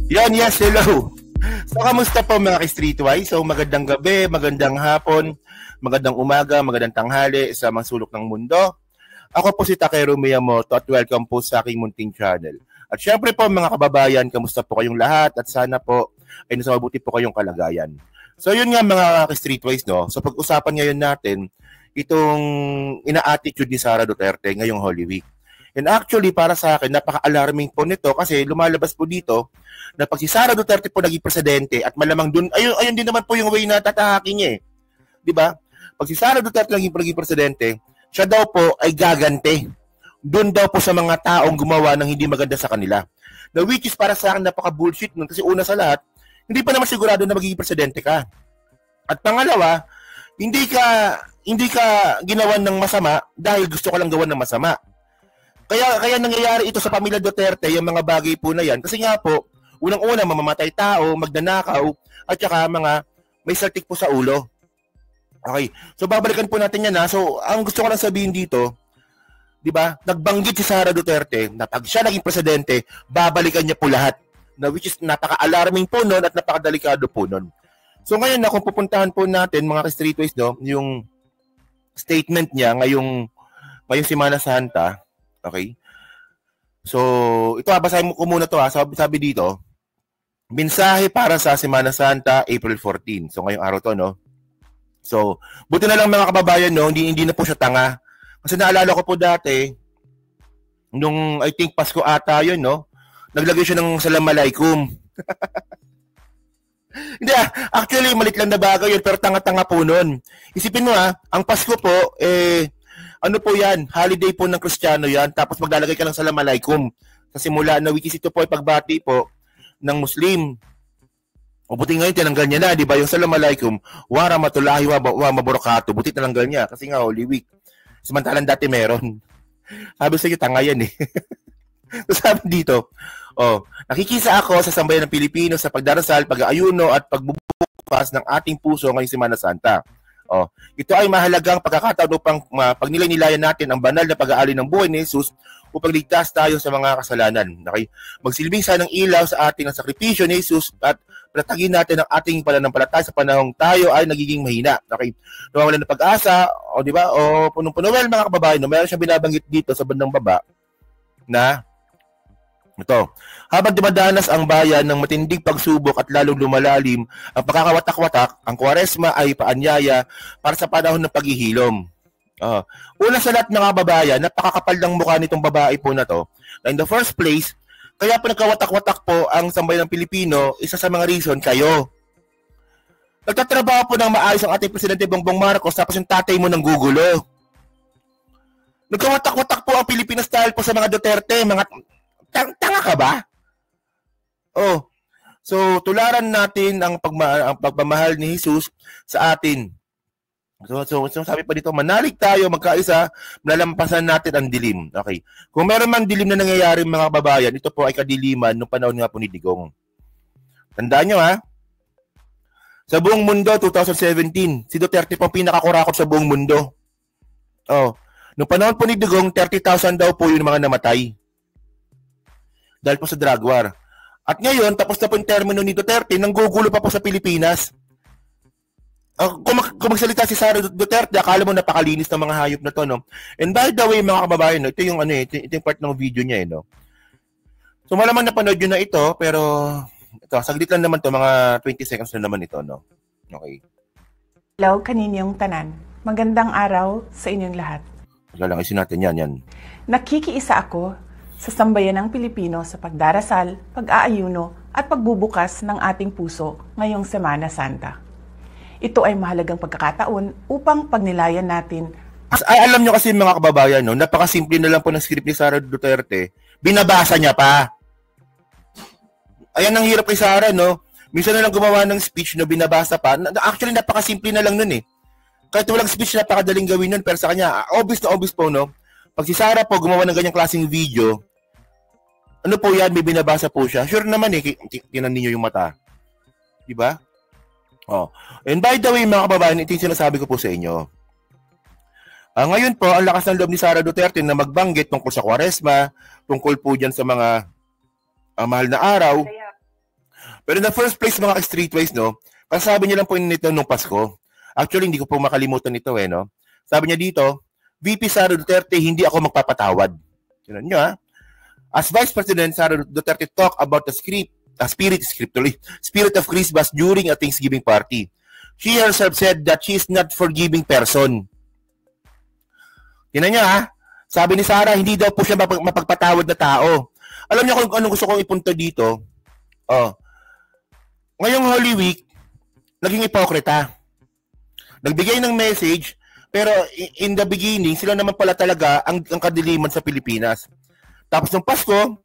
Yan, yes, hello. So, kamusta po mga ka-Streetwise? So, magandang gabi, magandang hapon, magandang umaga, magandang tanghali sa mga sulok ng mundo. Ako po si Takeru Miyamoto at welcome po sa aking munting channel. At syempre po mga kababayan, kamusta po kayong lahat at sana po ay nasa mabuti po kayong kalagayan. So, yun nga mga ka-Streetwise, no? So, pag-usapan ngayon natin itong ina-attitude ni Sara Duterte ngayong Holy Week. And actually, para sa akin, napaka-alarming po nito kasi lumalabas po dito na pag si Sara Duterte po naging presidente at malamang dun, ayun din naman po yung way na tatahakin niya eh. Di ba? Pag si Sara Duterte naging presidente, siya daw po ay gagante. Doon daw po sa mga taong gumawa ng hindi maganda sa kanila. Na which is para sa akin napaka-bullshit nun kasi una sa lahat, hindi pa naman sigurado na magiging presidente ka. At pangalawa, hindi ka ginawan ng masama dahil gusto ka lang gawan ng masama. Kaya nangyayari ito sa pamilya Duterte, yung mga bagay po na yan. Kasi nga po, unang-una, mamamatay tao, magnanakaw, at saka mga may saltik po sa ulo. Okay, so babalikan po natin yan ha. So, ang gusto ko lang sabihin dito, di ba, nagbanggit si Sara Duterte na pag siya naging presidente, babalikan niya po lahat. Na which is napaka-alarming po nun at napaka-delikado po nun. So ngayon na, kung pupuntahan po natin, mga ka-Streetwise, no, yung statement niya ngayong Semana Santa. Okay? So, ito basahin ko muna to ha. Sabi dito, mensahe para sa Semana Santa, April 14. So, ngayong araw to, no? So, buti na lang mga kababayan, no? Hindi na po siya tanga. Kasi naalala ko po dati, nung I think Pasko ata yun, no? Naglagay siya ng Assalamualaikum. Hindi actually, malit lang na bagay yun, pero tanga-tanga po nun. Isipin mo ang Pasko po, ano po yan? Holiday po ng Kristiyano yan. Tapos maglalagay ka ng Assalamualaikum. Sa simula na which is ito po ay pagbati po ng Muslim. O buti ngayon tinanggal niya na, di ba? Yung Assalamualaikum, wa rahmatullahi wa mabarakatuh. Buti tinanggal niya kasi nga Holy Week. Samantalang dati meron. Sabi sa iyo, tanga yan eh. So sabi dito, nakikisa ako sa sambayan ng Pilipino sa pagdarasal, pag-aayuno at pagbubukas ng ating puso ngayong Semana Santa. Ito ay mahalagang pagkakataon upang pagnilay-nilayan natin ang banal na pag-aali ng buhay ni Jesus upang ligtas tayo sa mga kasalanan. Okay? Magsilbing sa ng ilaw sa ating sakripisyo ni Jesus at patatagin natin ang ating pananampalataya sa panahong tayo ay nagiging mahina. Okay? Nawawalan ng pag-asa, di ba? O punong-puno. Well, mga kababayan, mayroon siyang binabanggit dito sa bandang baba na ito, habang dumadanas ang bayan ng matinding pagsubok at lalong lumalalim ang pagkakawatak-watak, ang Kwaresma ay paanyaya para sa panahon ng paghihilom. Una sa lahat ng mga babayan, napakakapal ng mukha nitong babae po na to. In the first place, kaya po nagkawatak-watak po ang sambayan ng Pilipino, isa sa mga reason kayo. Nagtatrabaho po ng maayos ang ating Presidente Bongbong Marcos tapos yung tatay mo ng gugulo. Nagkawatak-watak po ang Pilipinas dahil po sa mga Duterte, mga tanga ka ba? So tularan natin ang pagmamahal ni Jesus sa atin. So sabi pa dito, manalig tayo, magkaisa, malalampasan natin ang dilim. Okay. Kung meron man dilim na nangyayari mga kababayan, ito po ay kadiliman nung panahon nga po ni Digong. Tandaan nyo sa buong mundo, 2017, si Duterte po pinakakurakot sa buong mundo. Nung panahon po ni Digong, 30,000 daw po yung mga namatay. Dahil po sa drug war. At ngayon, tapos na po yung termino ni Duterte, nanggugulo pa po sa Pilipinas. Kung magsalita si Sara Duterte, akala mo napakalinis ng mga hayop na to, no? And by the way, mga kababayan, ito yung part ng video niya, no? So, malamang napanood yun na ito, pero ito, saglit lang naman to, mga 20 seconds na naman ito, no? Okay. Hello, kaninyong tanan. Magandang araw sa inyong lahat. Lang isin natin yan. Nakikiisa ako sa sambayan ng Pilipino sa pagdarasal, pag-aayuno at pagbubukas ng ating puso ngayong Semana Santa. Ito ay mahalagang pagkakataon upang pagnilayan natin. Alam nyo kasi mga kababayan, no, napakasimple na lang po ng script ni Sara Duterte. Binabasa niya pa. Ayan ang hirap kay Sara, no? Minsan na lang gumawa ng speech, no, binabasa pa. Actually, napakasimple na lang nun eh. Kahit walang speech, napakadaling gawin nun. Pero sa kanya, obvious na obvious po, no? Pag si Sara po gumawa ng ganyang klaseng video, ano po yan, may binabasa po siya. Sure naman tinan ninyo yung mata. Diba? And by the way, mga kababayan, ito yung sinasabi ko po sa inyo. Ngayon po, ang lakas ng loob ni Sara Duterte na magbanggit tungkol sa Kwaresma, tungkol po dyan sa mga mahal na araw. Pero in the first place, mga streetwise, no, kasabi niya lang po nito nung Pasko. Actually, hindi ko po makalimutan ito, no. Sabi niya dito, VP Sara Duterte, hindi ako magpapatawad. Yun niyo, ha? As Vice President Sara Duterte talk about the spirit of Christmas during a Thanksgiving party. She herself said that she is not forgiving person. Yun niya, ha? Sabi ni Sara, hindi daw po siya mapagpatawad na tao. Alam niyo kung anong gusto kong ipunto dito? Ngayong Holy Week, naging ipokrita. Nagbigay ng message, pero in the beginning, sila naman pala talaga ang kadiliman sa Pilipinas. Tapos ng Pasko,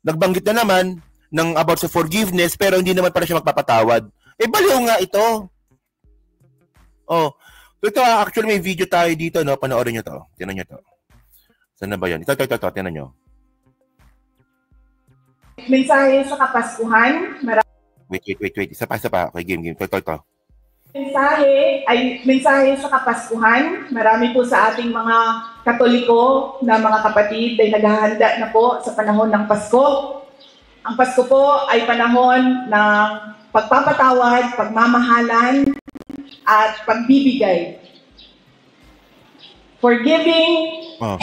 nagbanggit na naman ng about sa forgiveness, pero hindi naman pala siya magpapatawad. Baliw nga ito. Ito actually may video tayo dito, no? Panoorin nyo to. Tinan nyo to. Saan na ba yan? Ito. Tinan nyo. Mensahe sa Kapaskuhan. Wait. Isa pa. Okay, game. Ito. Mensahe sa Kapaskuhan. Marami po sa ating mga Katoliko na mga kapatid ay naghahanda na po sa panahon ng Pasko. Ang Pasko po ay panahon ng pagpapatawad, pagmamahalan, at pagbibigay. Forgiving,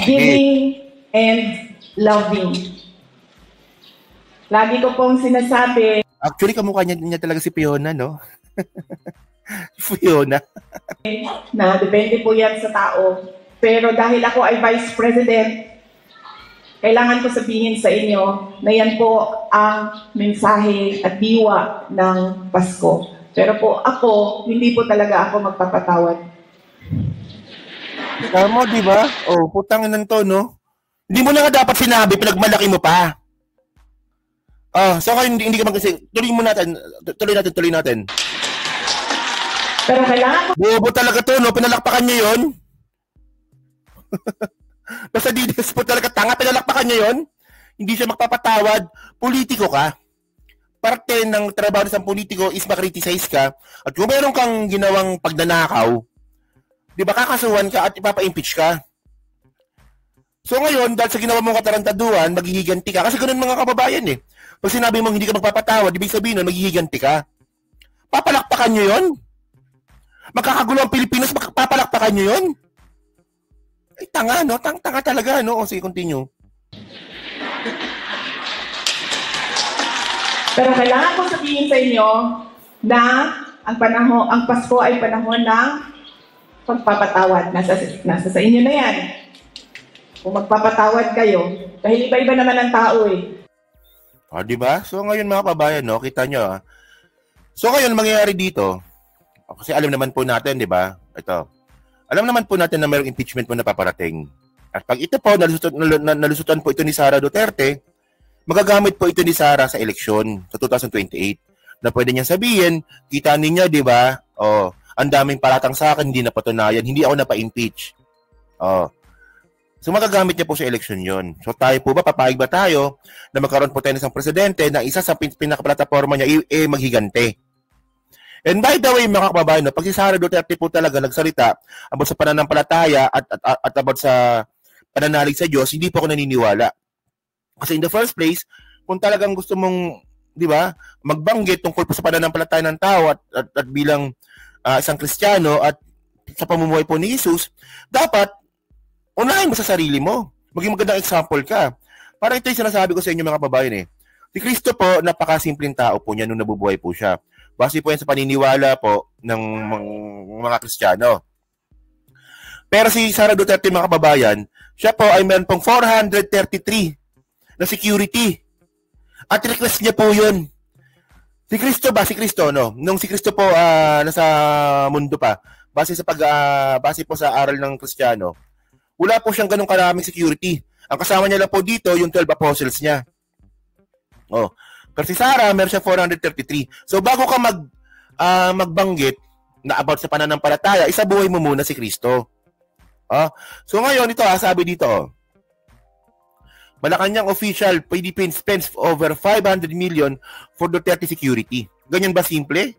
giving, and loving. Lagi ko pong sinasabi. Actually, kamukha niya talaga si Fiona, no? Fiona. Na depende po yan sa tao. Pero dahil ako ay Vice President, kailangan ko sabihin sa inyo na yan po ang mensahe at diwa ng Pasko. Pero po ako, hindi po talaga ako magpapatawad. Tama, di ba? Putang inan to, no? Hindi mo na nga dapat sinabi, pinagmalaki mo pa. So hindi ka mag-kasi. Tuloy natin. Pero kailangan ko... Bobo talaga to, no? Pinalakpakan niyo yun. Basta DDS po talaga tanga, pinalakpakan niya yon. Hindi siya magpapatawad. Politiko ka. Parte ng trabaho ng politiko is makriticize ka. At kung meron kang ginawang pagnanakaw, di ba kakasuhan ka at ipapa-impeach ka? So ngayon, dahil sa ginawa mong katarantaduhan, maghihiganti ka. Kasi ganun mga kababayan eh. Pag sinabi mong hindi ka magpapatawad, ibig sabihin nun, maghihiganti ka. Papalakpakan nyo yun? Magkakagulo ang Pilipinas, papalakpakan nyo yun? Tanga, no? Tanga talaga, no? Sige, continue. Pero kailangan ko sabihin sa inyo na ang Pasko ay panahon ng pagpapatawad. Nasa sa inyo na yan. Kung magpapatawad kayo, dahil iba-iba naman ang tao eh. Di ba? So ngayon mga kabayan, no? Kita nyo, So ngayon, mangyayari dito, kasi alam naman po natin, di ba? Alam naman po natin na mayroong impeachment po na paparating. At pag ito po, nalusutan po ito ni Sara Duterte, magagamit po ito ni Sara sa eleksyon sa 2028. Na pwede niyang sabihin, kita ninyo, di ba? Ang daming paratang sa akin, hindi napatunayan, hindi ako napa-impeach. So magagamit niya po sa eleksyon yon. So tayo po ba, papayag ba tayo na magkaroon po tayo ng isang presidente na isa sa pinaka-plataforma niya maghigante? And by the way, mga kababayan, pag si Sara Duterte po talaga nagsalita about sa pananampalataya at about sa pananalig sa Diyos, hindi po ako naniniwala. Kasi in the first place, kung talagang gusto mong, di ba, magbanggit tungkol po sa pananampalataya ng tao at bilang isang Kristiyano at sa pamumuhay po ni Jesus, dapat unahin mo sa sarili mo. Maging magandang example ka. Parang ito yung sinasabi ko sa inyo mga kababayan eh. Si Kristo po, napakasimpleng tao po niya nung nabubuhay po siya. Base po yan sa paniniwala po ng mga Kristiyano. Pero si Sara Duterte, mga kababayan, siya po ay meron pong 433 na security. At request niya po yun. Si Kristo, no? Nung si Kristo po nasa mundo pa, base po sa aral ng Kristiyano, wala po siyang ganong karaming security. Ang kasama niya lang po dito, yung 12 apostles niya. Pero si Sara, meron siya 433. So bago ka magbanggit na about sa pananampalataya, isabuhay mo muna si Kristo. So ngayon, ito sabi dito, Malacanang official, Philippines spends over 500 million for Duterte security. Ganyan ba simple?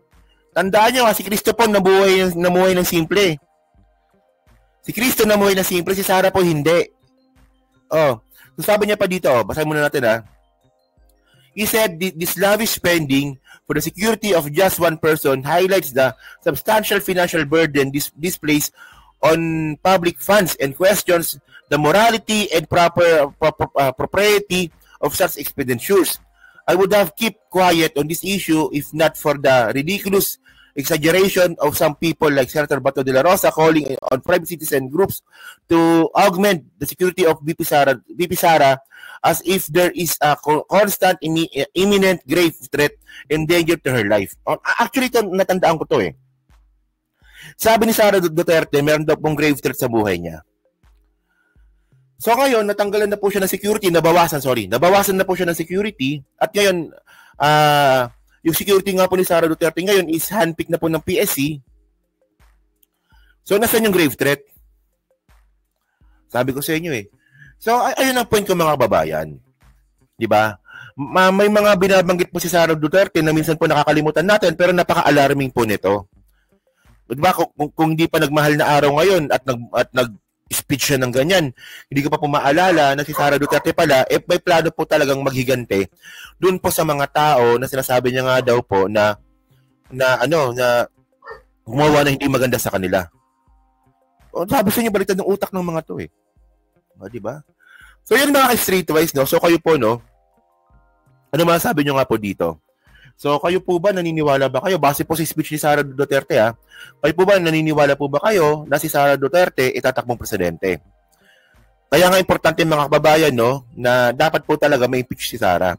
Tandaan nyo, si Kristo po namuhay ng simple. Si Kristo namuhay ng simple, si Sara po hindi. So sabi niya pa dito, basahin muna natin He said this lavish spending for the security of just one person highlights the substantial financial burden displaced on public funds and questions the morality and propriety of such expenditures. I would have kept quiet on this issue if not for the ridiculous exaggeration of some people like Senator Bato de la Rosa calling on private citizen groups to augment the security of VP Sara as if there is a constant imminent grave threat and danger to her life. Actually, ito, natandaan ko to eh. Sabi ni Sara Duterte, meron daw pong grave threat sa buhay niya. So ngayon, natanggalan na po siya ng security, nabawasan na po siya ng security, at ngayon, yung security nga po ni Sara Duterte ngayon is handpicked na po ng PSC. So, nasaan yung grave threat? Sabi ko sa inyo eh. So, ayun ang point ko mga kababayan. Diba? May mga binabanggit po si Sara Duterte na minsan po nakakalimutan natin, pero napaka-alarming po nito. Diba? Kung hindi pa nagmahal na araw ngayon at nag-speech siya ng ganyan, hindi ko pa po maalala na si Sara Duterte pala, may plano po talagang maghigante doon po sa mga tao na sinasabi niya nga daw po na gumawa na hindi maganda sa kanila. O, sabi sa inyo, baliktad ng utak ng mga to eh. O, diba? So, yun mga streetwise, no? So, kayo po, no? Ano masasabi nyo nga po dito? So, kayo po ba, naniniwala ba kayo? Base po sa speech ni Sara Duterte, ha? Kayo po ba, naniniwala po ba kayo na si Sara Duterte itatakbong presidente? Kaya nga importante mga kababayan, no, na dapat po talaga may impeach si Sara.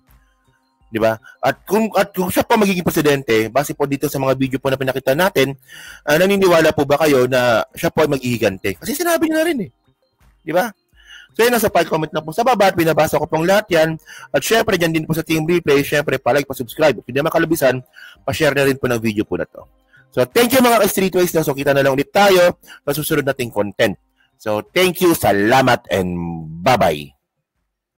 Di ba? At kung siya pa magiging presidente, base po dito sa mga video po na pinakita natin, naniniwala po ba kayo na siya po ay maghihigante? Kasi sinabi niya na rin eh. Di ba? So yun, nasa comment na po sa baba at binabasa ko pong lahat yan. At syempre, dyan din po sa Team Replay, syempre, pa-like, pa-subscribe. Kung hindi naman kalabisan, pa-share na rin po ng video po na to. So thank you mga ka-streetwise na. So kita na lang ulit tayo sa susunod nating content. So thank you, salamat, and bye-bye.